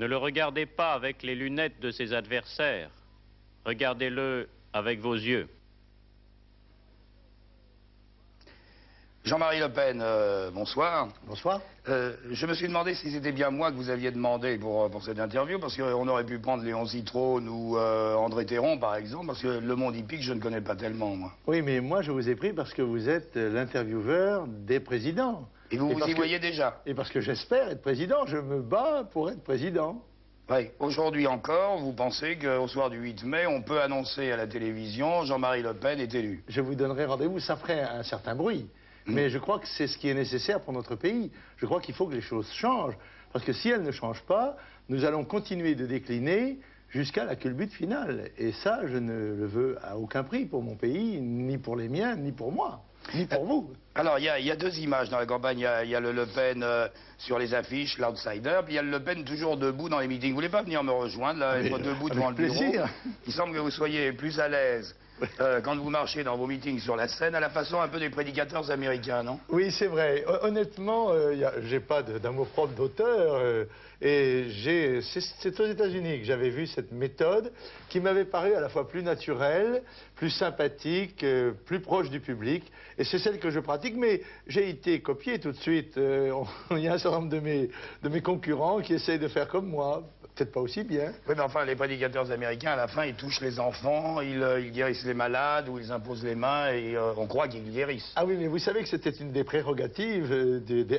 Ne le regardez pas avec les lunettes de ses adversaires. Regardez-le avec vos yeux. Jean-Marie Le Pen, bonsoir. Bonsoir. Je me suis demandé si c'était bien moi que vous aviez demandé pour cette interview, parce qu'on aurait pu prendre Léon Zitrone ou André Théron, par exemple, parce que le monde hippique, je ne connais pas tellement, moi. Oui, mais moi, je vous ai pris parce que vous êtes l'intervieweur des présidents. Et vous vous y voyez déjà? Et parce que j'espère être président. Je me bats pour être président. Oui. Aujourd'hui encore, vous pensez qu'au soir du 8 mai, on peut annoncer à la télévision Jean-Marie Le Pen est élu? Je vous donnerai rendez-vous. Ça ferait un certain bruit. Mais je crois que c'est ce qui est nécessaire pour notre pays. Je crois qu'il faut que les choses changent. Parce que si elles ne changent pas, nous allons continuer de décliner jusqu'à la culbute finale. Et ça, je ne le veux à aucun prix pour mon pays, ni pour les miens, ni pour moi, ni pour vous. Alors, il y a deux images dans la campagne. Il y a le Pen sur les affiches, l'outsider, puis il y a le Le Pen toujours debout dans les meetings. Vous voulez pas venir me rejoindre, là, être debout devant le bureau? Il semble que vous soyez plus à l'aise quand vous marchez dans vos meetings sur la scène, à la façon un peu des prédicateurs américains, non? Oui, c'est vrai. Honnêtement, j'ai pas d'amour-propre d'auteur. Et c'est aux États-Unis que j'avais vu cette méthode qui m'avait paru à la fois plus naturelle, plus sympathique, plus proche du public. Et c'est celle que je pratique, mais j'ai été copié tout de suite. Il y a un certain nombre de mes concurrents qui essayent de faire comme moi. Peut-être pas aussi bien. Oui, mais enfin, les prédicateurs américains, à la fin, ils touchent les enfants, ils guérissent les malades, ou ils imposent les mains, et on croit qu'ils guérissent. Ah oui, mais vous savez que c'était une des prérogatives,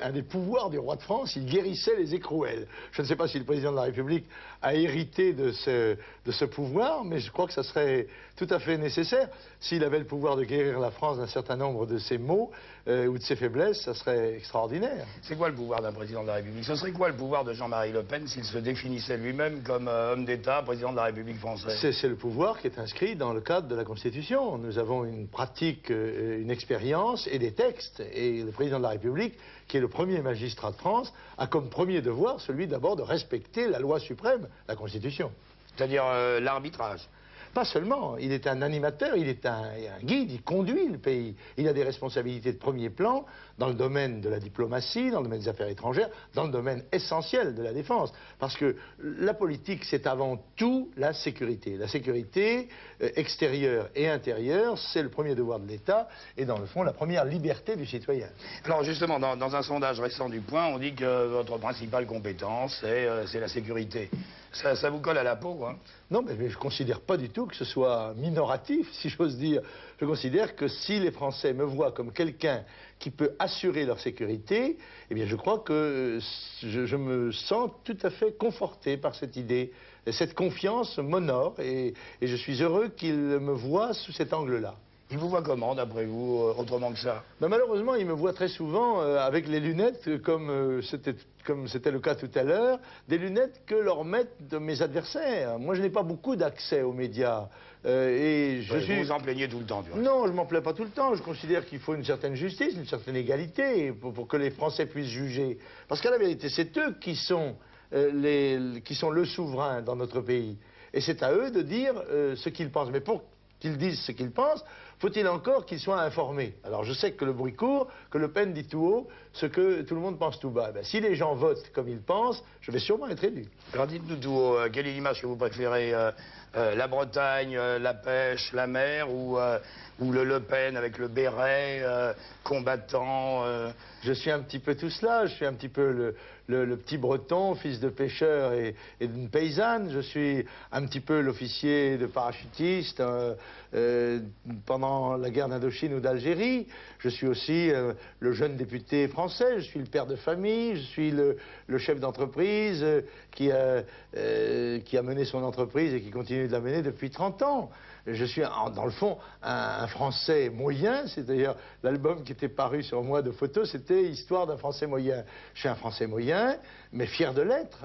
un des pouvoirs du roi de France. Il guérissait les écrouelles. Je ne sais pas si le président de la République a hérité de ce pouvoir, mais je crois que ça serait tout à fait nécessaire. S'il avait le pouvoir de guérir la France d'un certain nombre de ses maux ou de ses faiblesses, ça serait extraordinaire. C'est quoi le pouvoir d'un président de la République? Ce serait quoi le pouvoir de Jean-Marie Le Pen s'il se définissait lui-même comme homme d'État, président de la République française? C'est le pouvoir qui est inscrit dans le cadre de la Constitution. Nous avons une pratique, une expérience et des textes. Et le président de la République, qui est le premier magistrat de France, a comme premier devoir celui d'abord de respecter la loi suprême, la Constitution. C'est-à-dire l'arbitrage? Pas seulement, il est un animateur, il est un guide, il conduit le pays. Il a des responsabilités de premier plan dans le domaine de la diplomatie, dans le domaine des affaires étrangères, dans le domaine essentiel de la défense. Parce que la politique, c'est avant tout la sécurité. La sécurité extérieure et intérieure, c'est le premier devoir de l'État et dans le fond, la première liberté du citoyen. Alors justement, dans un sondage récent du Point, on dit que votre principale compétence, c'est la sécurité. Ça vous colle à la peau, quoi? Non, mais je ne considère pas du tout que ce soit minoratif, si j'ose dire. Je considère que si les Français me voient comme quelqu'un qui peut assurer leur sécurité, eh bien je crois que je me sens tout à fait conforté par cette idée. Et cette confiance m'honore et je suis heureux qu'ils me voient sous cet angle-là. Il vous voit comment, d'après vous, autrement que ça? Ben malheureusement, il me voit très souvent avec les lunettes, comme c'était le cas tout à l'heure, des lunettes que leur mettent mes adversaires. Moi, je n'ai pas beaucoup d'accès aux médias. Vous vous en plaignez tout le temps, tu vois? Non, je m'en plains pas tout le temps. Je considère qu'il faut une certaine justice, une certaine égalité pour que les Français puissent juger. Parce qu'à la vérité, c'est eux qui sont le souverain dans notre pays. Et c'est à eux de dire ce qu'ils pensent. Mais pour qu'ils disent ce qu'ils pensent, faut-il encore qu'ils soient informés? Alors je sais que le bruit court, que Le Pen dit tout haut ce que tout le monde pense tout bas. Ben, si les gens votent comme ils pensent, je vais sûrement être élu. Alors dites-nous tout haut, quelle est l'image que vous préférez? La Bretagne, la pêche, la mer, ou le Pen avec le béret, combattant? Je suis un petit peu tout cela. Je suis un petit peu le petit breton, fils de pêcheur et d'une paysanne. Je suis un petit peu l'officier de parachutiste pendant la guerre d'Indochine ou d'Algérie. Je suis aussi le jeune député français. Je suis le père de famille. Je suis le chef d'entreprise qui a mené son entreprise et qui continue de la mener depuis 30 ans. Je suis, dans le fond, un Français moyen. C'est d'ailleurs l'album qui était paru sur moi de photos, c'était Histoire d'un Français moyen. Je suis un Français moyen, mais fier de l'être,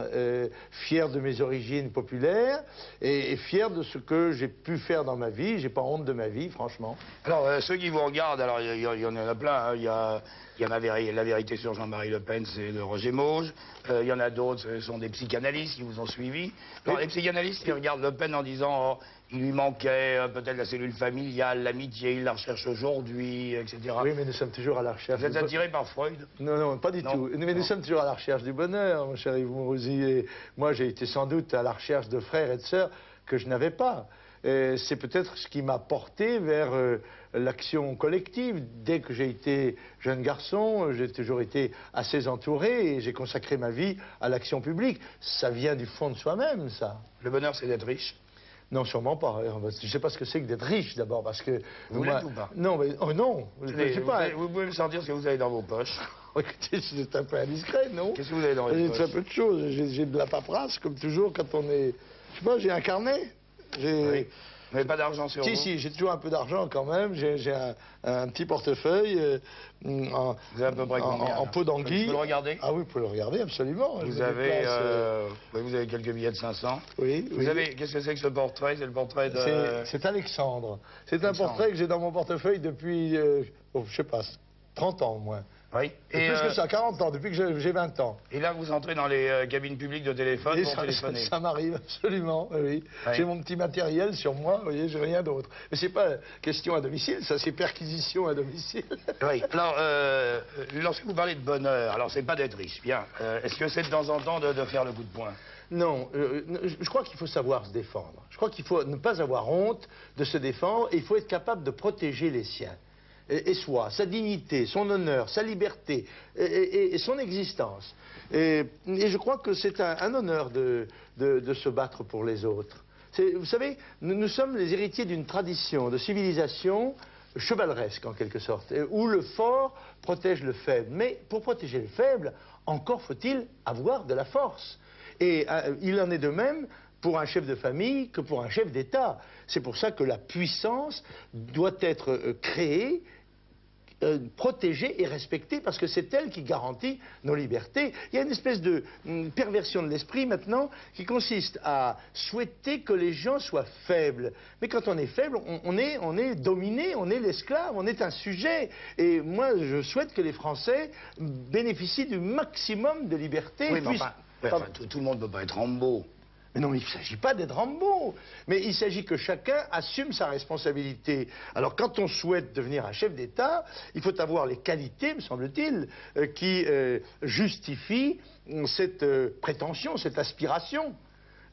fier de mes origines populaires et fier de ce que j'ai pu faire dans ma vie. J'ai pas honte de ma vie, franchement. Alors, ceux qui vous regardent, alors il y en a plein, hein. Il y a La vérité sur Jean-Marie Le Pen, c'est de Roger Mauge. Il y en a d'autres, ce sont des psychanalystes qui vous ont suivi. Alors, les psychanalystes, ils regardent Le Pen en disant, oh, il lui manquait peut-être la cellule familiale, l'amitié, il la recherche aujourd'hui, etc. Oui, mais nous sommes toujours à la recherche... Vous êtes attiré par Freud? Non, non, pas du tout. Mais nous sommes toujours à la recherche du bonheur, mon cher Yves Mourouzi. Et moi, j'ai été sans doute à la recherche de frères et de sœurs que je n'avais pas. C'est peut-être ce qui m'a porté vers l'action collective. Dès que j'ai été jeune garçon, j'ai toujours été assez entouré et j'ai consacré ma vie à l'action publique. Ça vient du fond de soi-même, ça. Le bonheur, c'est d'être riche? Non, sûrement pas. Je ne sais pas ce que c'est que d'être riche, d'abord, parce que... Vous l'êtes ou pas? Non, mais... Oh non, je sais pas. Vous pouvez me sortir ce que vous avez dans vos poches? Écoutez, c'est un peu indiscret, non? Qu'est-ce que vous avez dans les poches? J'ai très peu de choses. J'ai de la paperasse, comme toujours, quand on est... Je sais pas, j'ai un carnet. Oui. Vous n'avez pas d'argent sur vous? Si, j'ai toujours un peu d'argent quand même. J'ai un petit portefeuille vous avez à peu près combien, en peau d'anguille. Vous pouvez le regarder? Ah oui, vous pouvez le regarder, absolument. Vous avez quelques billets de 500? Oui. Vous avez... Qu'est-ce que c'est que ce portrait? C'est le portrait de... C'est Alexandre. C'est un portrait que j'ai dans mon portefeuille depuis, je sais pas, 30 ans au moins. Oui. Et plus que ça, 40 ans, depuis que j'ai 20 ans. Et là, vous entrez dans les cabines publiques de téléphone pour téléphoner? Ça m'arrive, absolument, oui. Oui. J'ai mon petit matériel sur moi, vous voyez, j'ai rien d'autre. Mais c'est pas question à domicile, ça, c'est perquisition à domicile. Oui. Alors, lorsque vous parlez de bonheur, alors c'est pas d'être riche, bien. Est-ce que c'est de temps en temps de faire le coup de poing? Non, je crois qu'il faut savoir se défendre. Je crois qu'il faut ne pas avoir honte de se défendre et il faut être capable de protéger les siens. Et soi, sa dignité, son honneur, sa liberté et son existence. Et je crois que c'est un honneur de se battre pour les autres. Vous savez, nous sommes les héritiers d'une tradition de civilisation chevaleresque en quelque sorte, où le fort protège le faible. Mais pour protéger le faible, encore faut-il avoir de la force. Et il en est de même pour un chef de famille que pour un chef d'État. C'est pour ça que la puissance doit être créée, protégée et respectée, parce que c'est elle qui garantit nos libertés. Il y a une espèce de perversion de l'esprit maintenant qui consiste à souhaiter que les gens soient faibles. Mais quand on est faible, on est dominé, on est l'esclave, on est un sujet. Et moi, je souhaite que les Français bénéficient du maximum de liberté. Oui, mais enfin, tout le monde ne peut pas être Rambo. Mais non, il ne s'agit pas d'être Rambo. Mais il s'agit que chacun assume sa responsabilité. Alors, quand on souhaite devenir un chef d'État, il faut avoir les qualités, me semble-t-il, qui justifient cette prétention, cette aspiration.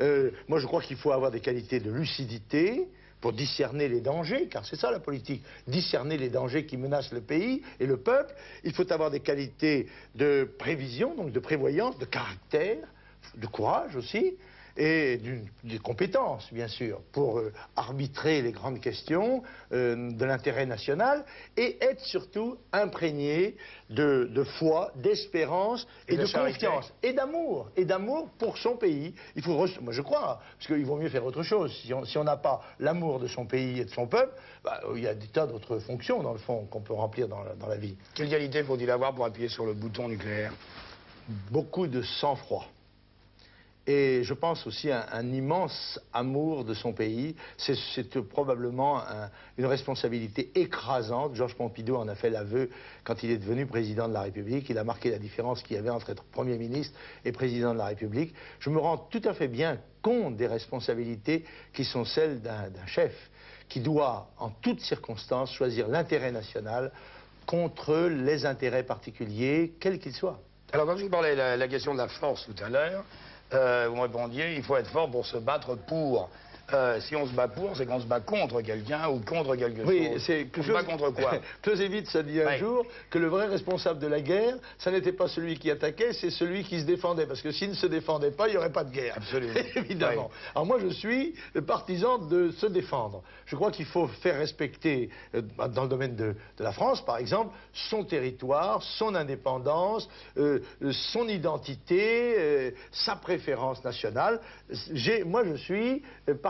Moi, je crois qu'il faut avoir des qualités de lucidité pour discerner les dangers, car c'est ça la politique, discerner les dangers qui menacent le pays et le peuple. Il faut avoir des qualités de prévision, donc de prévoyance, de caractère, de courage aussi, et des compétences, bien sûr, pour arbitrer les grandes questions de l'intérêt national et être surtout imprégné de foi, d'espérance et de confiance et d'amour pour son pays. Il faut, moi je crois, parce qu'il vaut mieux faire autre chose. Si on n'a pas l'amour de son pays et de son peuple, bah, il y a des tas d'autres fonctions, dans le fond, qu'on peut remplir dans la vie. Quelle qualité faut-il avoir pour appuyer sur le bouton nucléaire? Beaucoup de sang-froid. Et je pense aussi à un immense amour de son pays. C'est probablement une responsabilité écrasante. Georges Pompidou en a fait l'aveu quand il est devenu président de la République. Il a marqué la différence qu'il y avait entre être Premier ministre et président de la République. Je me rends tout à fait bien compte des responsabilités qui sont celles d'un chef qui doit, en toutes circonstances, choisir l'intérêt national contre les intérêts particuliers, quels qu'ils soient. Alors, quand je vous parlais de la question de la force tout à l'heure, vous me répondiez, il faut être fort pour se battre pour. Si on se bat pour, c'est qu'on se bat contre quelqu'un ou contre quelque chose. Oui, c'est on se bat contre quoi? Clausewitz a dit un jour que le vrai responsable de la guerre, ça n'était pas celui qui attaquait, c'est celui qui se défendait. Parce que s'il ne se défendait pas, il n'y aurait pas de guerre. Absolument. Évidemment. Oui. Alors moi, je suis partisan de se défendre. Je crois qu'il faut faire respecter, dans le domaine de la France, par exemple, son territoire, son indépendance, son identité, sa préférence nationale. Moi, je suis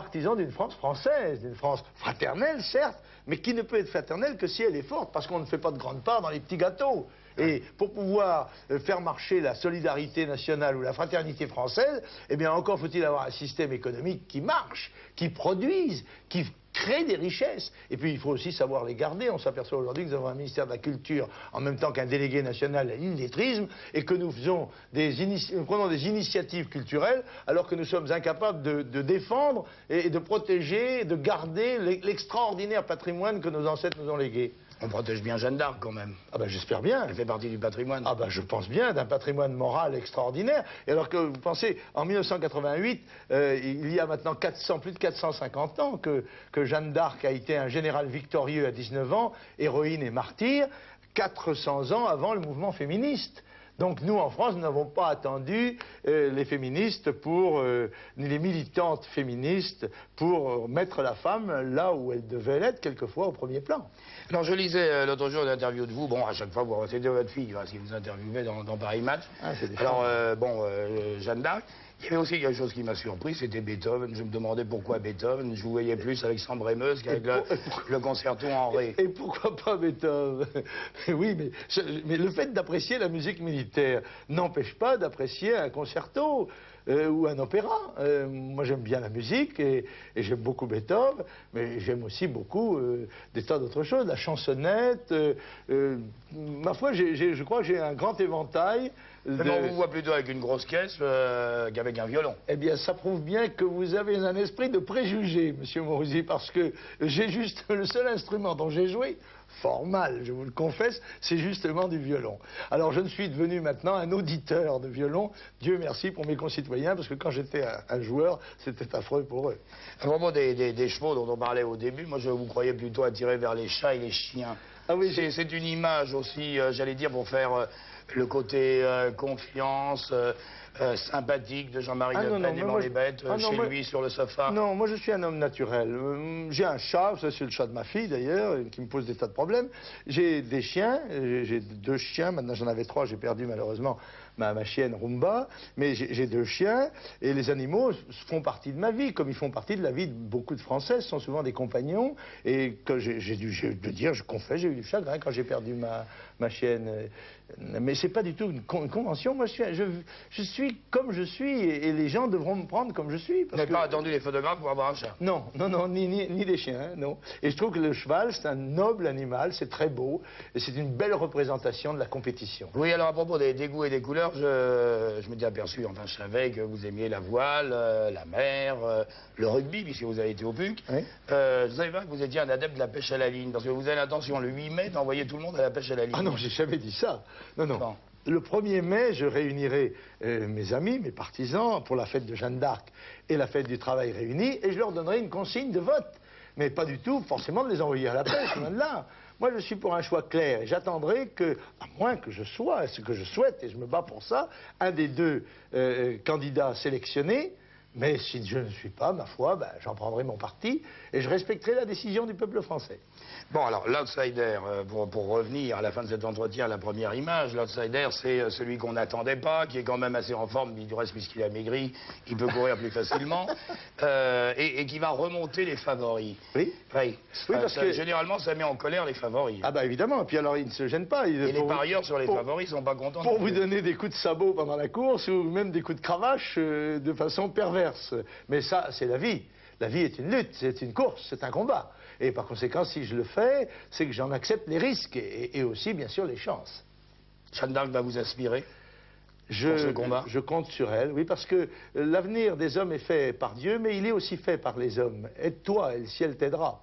partisan d'une France française, d'une France fraternelle, certes, mais qui ne peut être fraternelle que si elle est forte, parce qu'on ne fait pas de grande part dans les petits gâteaux. Et pour pouvoir faire marcher la solidarité nationale ou la fraternité française, eh bien encore faut-il avoir un système économique qui marche, qui produise, qui créent des richesses. Et puis il faut aussi savoir les garder. On s'aperçoit aujourd'hui que nous avons un ministère de la Culture en même temps qu'un délégué national à l'illettrisme et que nous prenons des initiatives culturelles alors que nous sommes incapables de défendre et de protéger, de garder l'extraordinaire patrimoine que nos ancêtres nous ont légué. On protège bien Jeanne d'Arc quand même. Ah ben j'espère bien. Elle fait partie du patrimoine. Ah ben je pense bien, d'un patrimoine moral extraordinaire. Et alors que vous pensez, en 1988, il y a maintenant plus de 450 ans que Jeanne d'Arc a été un général victorieux à 19 ans, héroïne et martyr, 400 ans avant le mouvement féministe. Donc nous, en France, nous n'avons pas attendu les féministes ni les militantes féministes pour mettre la femme là où elle devait l'être, quelquefois au premier plan. Alors je lisais l'autre jour une interview de vous, bon à chaque fois vous recevez votre fille, si vous interviewez dans Paris Match. Ah, alors Jeanne d'Arc, il y avait aussi quelque chose qui m'a surpris, c'était Beethoven. Je me demandais pourquoi Beethoven, je vous voyais plus avec Sambre-et-Meuse qu'avec le concerto en ré. Et pourquoi pas Beethoven? Oui, mais le fait d'apprécier la musique militaire n'empêche pas d'apprécier un concerto ou un opéra. Moi j'aime bien la musique et j'aime beaucoup Beethoven, mais j'aime aussi beaucoup des tas d'autres choses, la chansonnette. Ma foi, je crois que j'ai un grand éventail. Mais on vous voit plutôt avec une grosse caisse qu'avec un violon. Eh bien, ça prouve bien que vous avez un esprit de préjugé, monsieur Moruzzi, parce que j'ai juste le seul instrument dont j'ai joué, fort mal, je vous le confesse, c'est justement du violon. Alors, je ne suis devenu maintenant un auditeur de violon, Dieu merci pour mes concitoyens, parce que quand j'étais un joueur, c'était affreux pour eux. À propos des chevaux dont on parlait au début, moi je vous croyais plutôt attiré vers les chats et les chiens. Ah oui, c'est une image aussi, j'allais dire, pour faire le côté confiance, sympathique de Jean-Marie Le Pen aimant les bêtes chez lui sur le sofa. Non, moi je suis un homme naturel. J'ai un chat, ça c'est le chat de ma fille d'ailleurs, qui me pose des tas de problèmes. J'ai des chiens, j'ai 2 chiens, maintenant j'en avais 3, j'ai perdu malheureusement ma chienne Rumba, mais j'ai 2 chiens, et les animaux font partie de ma vie, comme ils font partie de la vie de beaucoup de Français, ce sont souvent des compagnons, et que j'ai dû dire, je confesse, j'ai eu du chagrin quand j'ai perdu ma chienne. Mais c'est pas du tout une convention, moi je suis comme je suis, et les gens devront me prendre comme je suis. Vous n'avez pas attendu les photographes pour avoir un chat? Non, ni des chiens, hein, non. Et je trouve que le cheval, c'est un noble animal, c'est très beau, et c'est une belle représentation de la compétition. Oui, alors à propos des goûts et des couleurs, je m'étais aperçu, enfin je savais que vous aimiez la voile, la mer, le rugby, puisque vous avez été au PUC. Oui. Je savais pas que vous étiez un adepte de la pêche à la ligne, parce que vous avez l'intention le 8 mai d'envoyer tout le monde à la pêche à la ligne. Ah non, j'ai jamais dit ça. Non. Bon. Le 1er mai, je réunirai mes amis, mes partisans, pour la fête de Jeanne d'Arc et la fête du travail réunis, et je leur donnerai une consigne de vote. Mais pas du tout, forcément, de les envoyer à la pêche, loin de là. Moi, je suis pour un choix clair, et j'attendrai que, à moins que je sois, ce que je souhaite, et je me bats pour ça, un des 2 candidats sélectionnés. Mais si je ne suis pas, ma foi, j'en prendrai mon parti et je respecterai la décision du peuple français. Bon, alors, l'outsider, pour revenir à la fin de cet entretien, la première image, l'outsider, c'est celui qu'on n'attendait pas, qui est quand même assez en forme, du reste, puisqu'il a maigri, il peut courir plus facilement, et qui va remonter les favoris. Oui. Oui, parce que généralement, ça met en colère les favoris. Ah bah évidemment, et puis alors, ils ne se gênent pas. Et les parieurs sur les favoris sont pas contents. Pour vous donner des coups de sabot pendant la course, ou même des coups de cravache de façon perverse. Mais ça, c'est la vie. La vie est une lutte, c'est une course, c'est un combat. Et par conséquent, si je le fais, c'est que j'en accepte les risques et aussi, bien sûr, les chances. Jeanne d'Arc va vous inspirer pour ce combat? Je compte sur elle, oui, parce que l'avenir des hommes est fait par Dieu, mais il est aussi fait par les hommes. Aide-toi et le ciel t'aidera.